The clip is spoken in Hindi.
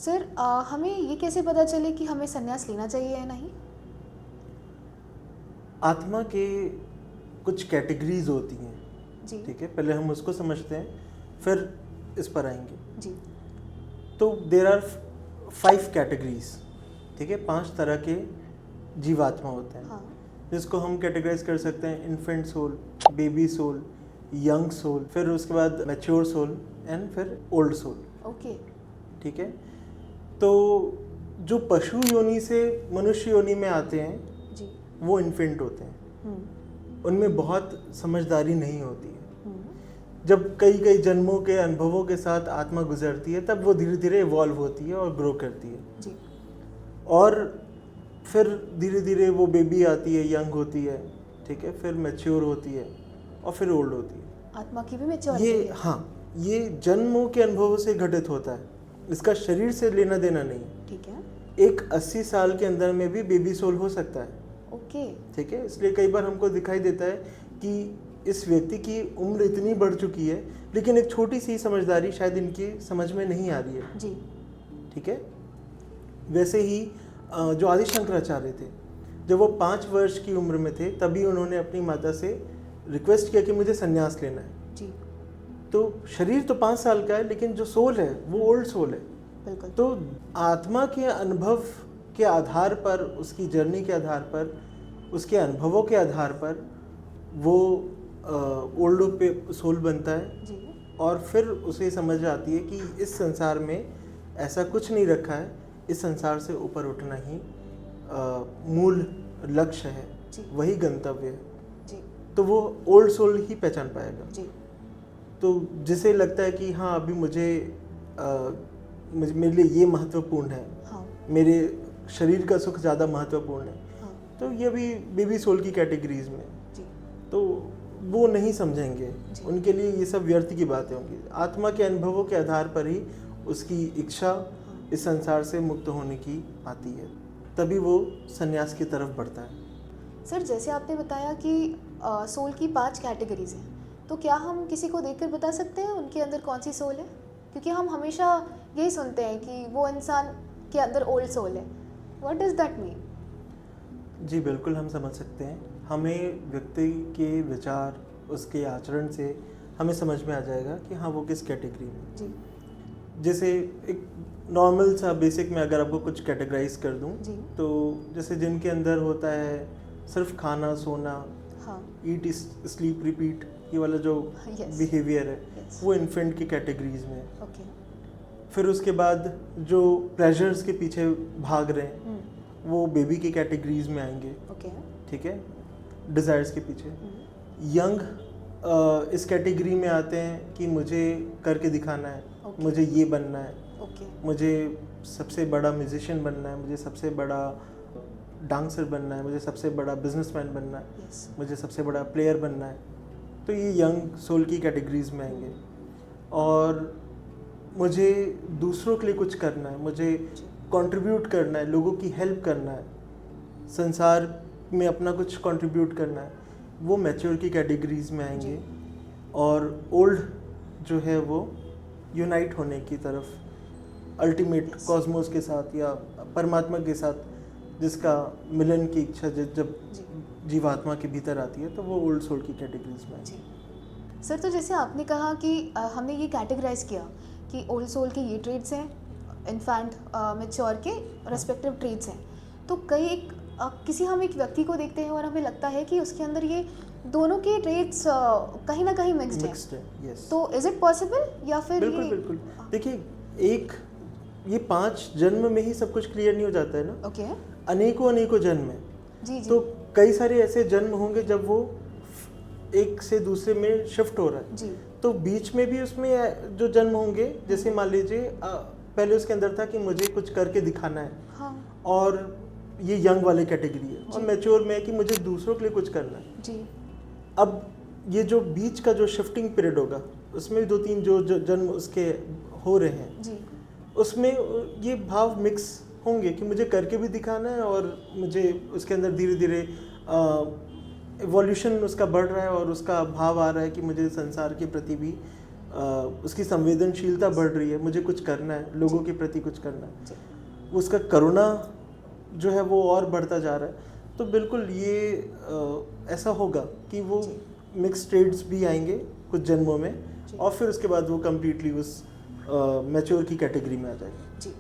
सर हमें ये कैसे पता चले कि हमें संन्यास लेना चाहिए या नहीं? आत्मा के कुछ कैटेगरीज होती हैं, जी ठीक है, पहले हम उसको समझते हैं फिर इस पर आएंगे। जी तो देर आर 5 कैटेगरीज, ठीक है, 5 तरह के जीवात्मा होते हैं। हाँ जिसको हम कैटेगराइज कर सकते हैं infant soul, baby soul, young soul, फिर उसके बाद मैच्योर सोल एंड फिर ओल्ड सोल। ओके ठीक है, तो जो पशु योनि से मनुष्य योनि में आते हैं जी वो इन्फेंट होते हैं। हम्म उनमें बहुत समझदारी नहीं होती है। हम्म जब कई कई जन्मों के अनुभवों के साथ आत्मा गुजरती है तब वो धीरे धीरे इवॉल्व होती है और ग्रो करती है। जी और फिर धीरे धीरे वो बेबी आती है, यंग होती है, ठीक है, फिर मैच्योर होती है और फिर ओल्ड होती है। आत्मा की भी मैच्योरिटी ये है। हाँ, ये जन्मों के अनुभवों से घटित होता है, इसका शरीर से लेना देना नहीं है। ठीक है। एक 80 साल के अंदर में भी बेबी सोल हो सकता है। ओके ठीक है, इसलिए कई बार हमको दिखाई देता है कि इस व्यक्ति की उम्र इतनी बढ़ चुकी है लेकिन एक छोटी सी समझदारी शायद इनकी समझ में नहीं आ रही है। जी ठीक है, वैसे ही जो आदि शंकराचार्य थे, जब वो 5 वर्ष की उम्र में थे तभी उन्होंने अपनी माता से रिक्वेस्ट किया कि मुझे संन्यास लेना है। जी तो शरीर तो 5 साल का है लेकिन जो सोल है वो ओल्ड सोल है। बिल्कुल। तो आत्मा के अनुभव के आधार पर, उसकी जर्नी के आधार पर, उसके अनुभवों के आधार पर वो ओल्ड पे सोल बनता है। जी और फिर उसे समझ आती है कि इस संसार में ऐसा कुछ नहीं रखा है, इस संसार से ऊपर उठना ही मूल लक्ष्य है, जी वही गंतव्य है। जी तो वो ओल्ड सोल ही पहचान पाएगा। जी तो जिसे लगता है कि हाँ अभी मेरे लिए ये महत्वपूर्ण है, हाँ मेरे शरीर का सुख ज़्यादा महत्वपूर्ण है, हाँ तो ये भी बेबी सोल की कैटेगरीज में, जी तो वो नहीं समझेंगे, जी। उनके लिए ये सब व्यर्थ की बातें होंगी। आत्मा के अनुभवों के आधार पर ही उसकी इच्छा इस संसार से मुक्त होने की आती है, तभी वो संन्यास की तरफ बढ़ता है। सर जैसे आपने बताया कि सोल की 5 कैटेगरीज हैं, तो क्या हम किसी को देखकर बता सकते हैं उनके अंदर कौन सी सोल है? क्योंकि हम हमेशा यही सुनते हैं कि वो इंसान के अंदर ओल्ड सोल है। What does that mean? जी बिल्कुल, हम समझ सकते हैं। हमें व्यक्ति के विचार, उसके आचरण से हमें समझ में आ जाएगा कि हाँ वो किस कैटेगरी में। जी जैसे एक नॉर्मल सा बेसिक में अगर आपको कुछ कैटेगराइज कर दूं, जी तो जैसे जिनके अंदर होता है सिर्फ खाना सोना, हाँ ईट स्लीप रिपीट, ये वाला जो Yes. बिहेवियर है Yes. वो इन्फेंट की कैटेगरीज में है। ओके फिर उसके बाद जो प्लेजर्स के पीछे भाग रहे हैं वो बेबी की कैटेगरीज में आएंगे। ओके ठीक है, डिज़ायर्स के पीछे। यंग इस कैटेगरी में आते हैं कि मुझे करके दिखाना है, Okay. मुझे ये बनना है, ओके मुझे सबसे बड़ा म्यूजिशियन बनना है, मुझे सबसे बड़ा डांसर बनना है, मुझे सबसे बड़ा बिजनेसमैन बनना है, यस मुझे सबसे बड़ा प्लेयर बनना है। तो ये यंग सोल की कैटेगरीज में आएंगे। और मुझे दूसरों के लिए कुछ करना है, मुझे कंट्रीब्यूट करना है, लोगों की हेल्प करना है, संसार में अपना कुछ कंट्रीब्यूट करना है, वो मैच्योर की कैटेगरीज में आएंगे। और ओल्ड जो है वो यूनाइट होने की तरफ, अल्टीमेट Yes. कॉस्मोस के साथ या परमात्मा के साथ जिसका मिलन की इच्छा जब जी जीवात्मा के भीतर आती है तो वो ओल्ड सोल की कैटेगरीज में आएगी। जी। सर तो जैसे आपने कहा कि हमने ये कैटेगराइज किया कि ओल्ड सोल के ये ट्रेड्स हैं, इनफैंट मैच्योर के रेस्पेक्टिव ट्रेड्स हैं, तो किसी हम एक व्यक्ति को देखते हैं और हमें लगता है कि उसके अंदर ये दोनों के ट्रेड्स कहीं ना कहीं मिक्स्ड है। यस, तो इज इट पॉसिबल या फिर बिल्कुल ये बिल्कुल। देखिए, ये 5 जन्म में ही सब कुछ क्लियर नहीं हो जाता है ना। ओके अनेकों जन्म है। जी जी तो कई सारे ऐसे जन्म होंगे जब वो एक से दूसरे में शिफ्ट हो रहा है, जी तो बीच में भी उसमें जो जन्म होंगे, जैसे मान लीजिए पहले उसके अंदर था कि मुझे कुछ करके दिखाना है, हाँ और ये यंग वाले कैटेगरी है। और जी। मैच्योर में है कि मुझे दूसरों के लिए कुछ करना है। जी अब ये जो बीच का जो शिफ्टिंग पीरियड होगा उसमें भी 2-3 जो जन्म उसके हो रहे हैं, जी उसमें ये भाव मिक्स होंगे कि मुझे करके भी दिखाना है और मुझे उसके अंदर धीरे धीरे इवोल्यूशन उसका बढ़ रहा है और उसका भाव आ रहा है कि मुझे संसार के प्रति भी उसकी संवेदनशीलता बढ़ रही है, मुझे कुछ करना है, लोगों के प्रति कुछ करना है, जी उसका करुणा जो है वो और बढ़ता जा रहा है, तो बिल्कुल ये ऐसा होगा कि वो मिक्स ट्रेड्स भी आएंगे कुछ जन्मों में, और फिर उसके बाद वो कम्प्लीटली उस मैच्योर की कैटेगरी में आ जाएंगे। जी